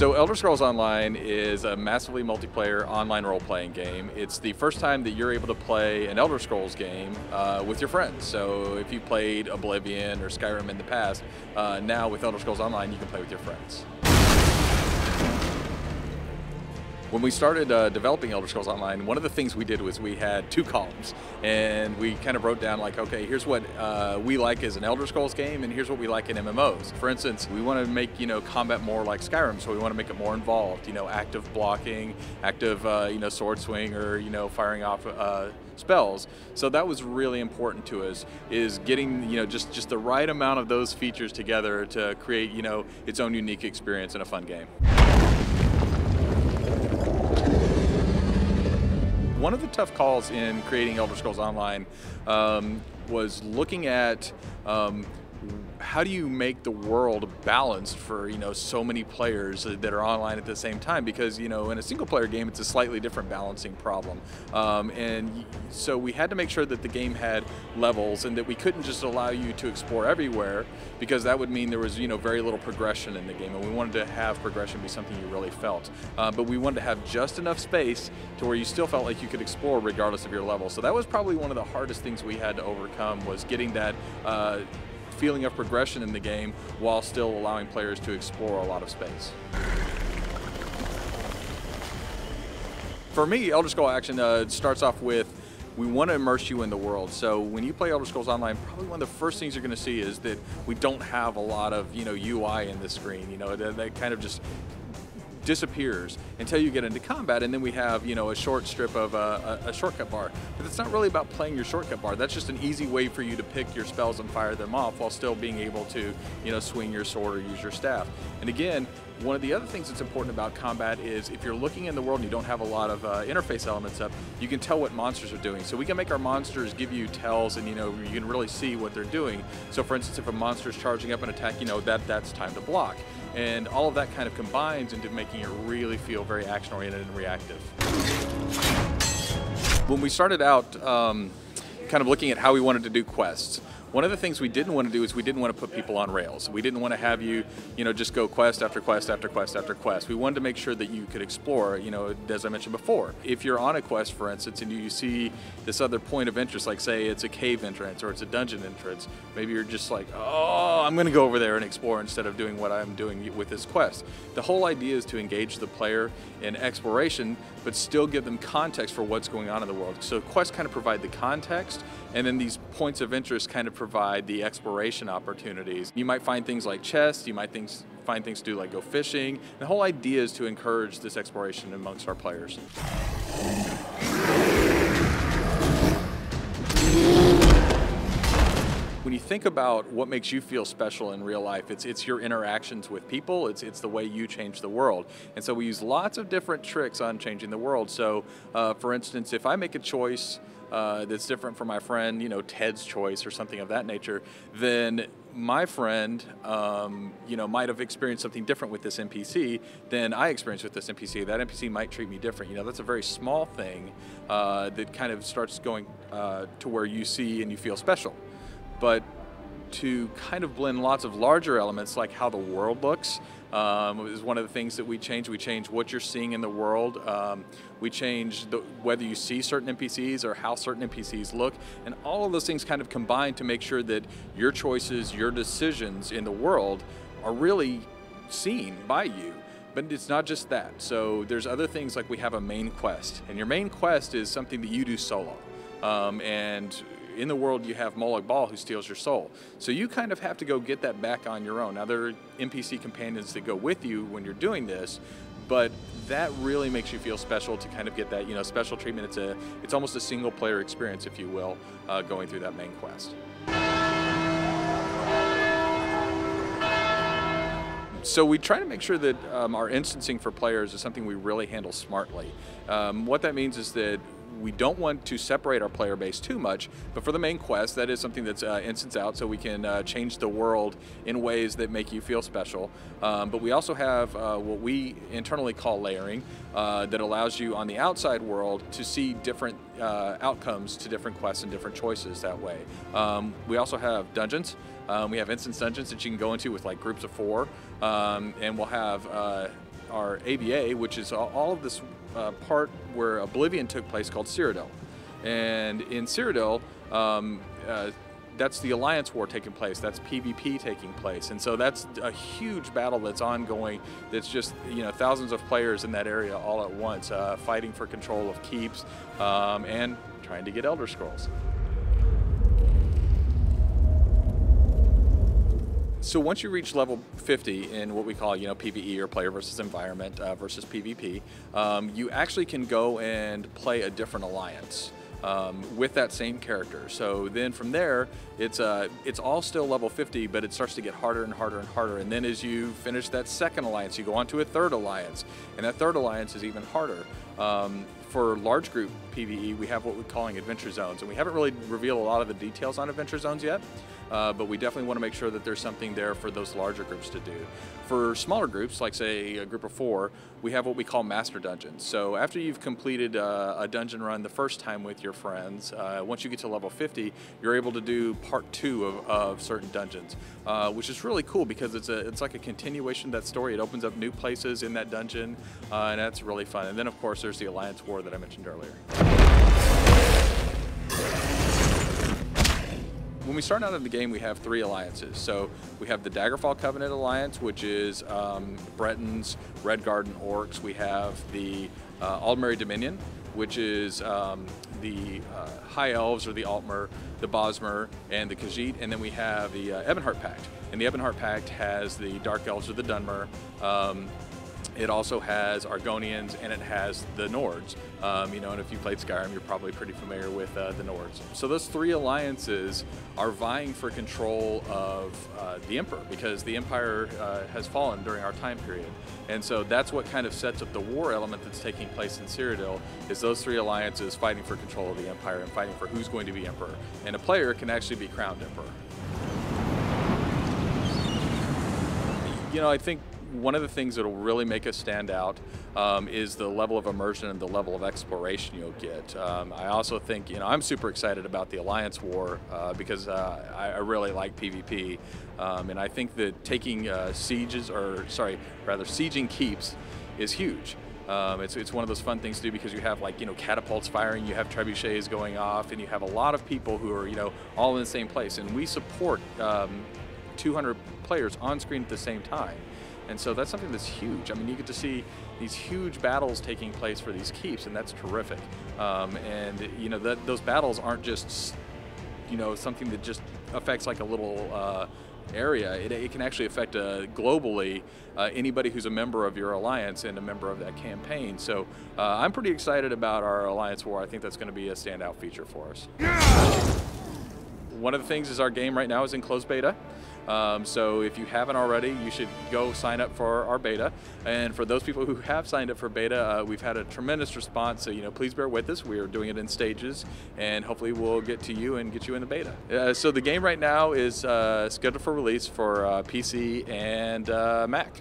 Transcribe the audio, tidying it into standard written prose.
So Elder Scrolls Online is a massively multiplayer online role-playing game. It's the first time that you're able to play an Elder Scrolls game with your friends. So if you played Oblivion or Skyrim in the past, now with Elder Scrolls Online you can play with your friends. When we started developing Elder Scrolls Online, one of the things we did was we had two columns, and we kind of wrote down like, okay, here's what we like as an Elder Scrolls game, and here's what we like in MMOs. For instance, we want to make combat more like Skyrim, so we want to make it more involved. Active blocking, active sword swing, or firing off spells. So that was really important to us, is getting just the right amount of those features together to create its own unique experience in a fun game. One of the tough calls in creating Elder Scrolls Online was looking at how do you make the world balanced for so many players that are online at the same time, because in a single player game it's a slightly different balancing problem, and so we had to make sure that the game had levels and that we couldn't just allow you to explore everywhere, because that would mean there was very little progression in the game, and we wanted to have progression be something you really felt, but we wanted to have just enough space to where you still felt like you could explore regardless of your level. So that was probably one of the hardest things we had to overcome, was getting that feeling of progression in the game while still allowing players to explore a lot of space. For me, Elder Scrolls Action starts off with, we want to immerse you in the world. So when you play Elder Scrolls Online, probably one of the first things you're going to see is that we don't have a lot of UI in the screen. That kind of just disappears until you get into combat, and then we have a short strip of a shortcut bar. But it's not really about playing your shortcut bar. That's just an easy way for you to pick your spells and fire them off while still being able to swing your sword or use your staff. And again, one of the other things that's important about combat is if you're looking in the world and you don't have a lot of interface elements up, you can tell what monsters are doing. So we can make our monsters give you tells, and you can really see what they're doing. So for instance, if a monster's charging up an attack, that's time to block. And all of that kind of combines into making it really feel very action-oriented and reactive. When we started out kind of looking at how we wanted to do quests, one of the things we didn't want to do is we didn't want to put people on rails. We didn't want to have you, just go quest after quest after quest after quest. We wanted to make sure that you could explore, as I mentioned before. If you're on a quest, for instance, and you see this other point of interest, like say it's a cave entrance or it's a dungeon entrance, maybe you're just like, oh, I'm going to go over there and explore instead of doing what I'm doing with this quest. The whole idea is to engage the player in exploration, but still give them context for what's going on in the world. So quests kind of provide the context, and then these points of interest kind of provide the exploration opportunities. You might find things like chests, you might find things to do like go fishing. The whole idea is to encourage this exploration amongst our players. When you think about what makes you feel special in real life, it's your interactions with people, it's the way you change the world. And so we use lots of different tricks on changing the world. So for instance, if I make a choice that's different from my friend, Ted's choice or something of that nature, then my friend, might have experienced something different with this NPC than I experienced with this NPC. That NPC might treat me different. That's a very small thing that kind of starts going to where you see and you feel special. But to kind of blend lots of larger elements, like how the world looks, is one of the things that we change. We change what you're seeing in the world. We change whether you see certain NPCs or how certain NPCs look. And all of those things kind of combine to make sure that your choices, your decisions in the world are really seen by you. But it's not just that. So there's other things, like we have a main quest. And your main quest is something that you do solo. And in the world you have Molag Bal, who steals your soul. So you kind of have to go get that back on your own. Now there are NPC companions that go with you when you're doing this, but that really makes you feel special to kind of get that special treatment. It's almost a single player experience, if you will, going through that main quest. So we try to make sure that our instancing for players is something we really handle smartly. What that means is that we don't want to separate our player base too much, but for the main quest, that is something that's instance out, so we can change the world in ways that make you feel special. But we also have what we internally call layering, that allows you on the outside world to see different outcomes to different quests and different choices that way. We also have dungeons. We have instance dungeons that you can go into with like groups of 4, and we'll have our ABA, which is all of this part where Oblivion took place, called Cyrodiil. And in Cyrodiil, that's the Alliance War taking place. That's PvP taking place, and so that's a huge battle that's ongoing. That's just, you know, thousands of players in that area all at once, fighting for control of keeps and trying to get Elder Scrolls. So once you reach level 50 in what we call, you know, PvE, or player versus environment versus PvP, you actually can go and play a different alliance with that same character. So then from there, it's all still level 50, but it starts to get harder and harder and harder. And then as you finish that second alliance, you go on to a third alliance, and that third alliance is even harder. For large group PvE, we have what we're calling adventure zones, and we haven't really revealed a lot of the details on adventure zones yet, but we definitely want to make sure that there's something there for those larger groups to do. For smaller groups, like say a group of 4, we have what we call master dungeons. So after you've completed a dungeon run the first time with your friends, once you get to level 50, you're able to do part 2 of certain dungeons, which is really cool because it's like a continuation of that story. It opens up new places in that dungeon, and that's really fun. And then of course there's the Alliance War that I mentioned earlier. When we start out in the game, we have 3 alliances. So we have the Daggerfall Covenant Alliance, which is Bretons, Redguard, Orcs. We have the Aldmeri Dominion, which is the High Elves, or the Altmer, the Bosmer, and the Khajiit. And then we have the Ebonheart Pact. And the Ebonheart Pact has the Dark Elves, or the Dunmer. It also has Argonians, and it has the Nords. You know, and if you played Skyrim, you're probably pretty familiar with the Nords. So those 3 alliances are vying for control of the Emperor, because the Empire has fallen during our time period. And so that's what kind of sets up the war element that's taking place in Cyrodiil, is those 3 alliances fighting for control of the Empire and fighting for who's going to be Emperor. And a player can actually be crowned Emperor. You know, I think one of the things that will really make us stand out is the level of immersion and the level of exploration you'll get. I also think, you know, I'm super excited about the Alliance War because I really like PvP, and I think that taking sieging keeps is huge. It's one of those fun things to do because you have, like, you know, catapults firing, you have trebuchets going off, and you have a lot of people who are, you know, all in the same place. And we support 200 players on screen at the same time. And so that's something that's huge. I mean, you get to see these huge battles taking place for these keeps, and that's terrific. And you know, those battles aren't just, you know, something that just affects like a little area. It can actually affect globally anybody who's a member of your alliance and a member of that campaign. So I'm pretty excited about our Alliance War. I think that's going to be a standout feature for us. One of the things is our game right now is in closed beta. So if you haven't already, you should go sign up for our beta. And for those people who have signed up for beta, we've had a tremendous response. So, you know, please bear with us. We are doing it in stages, and hopefully we'll get to you and get you in the beta. So the game right now is scheduled for release for PC and Mac.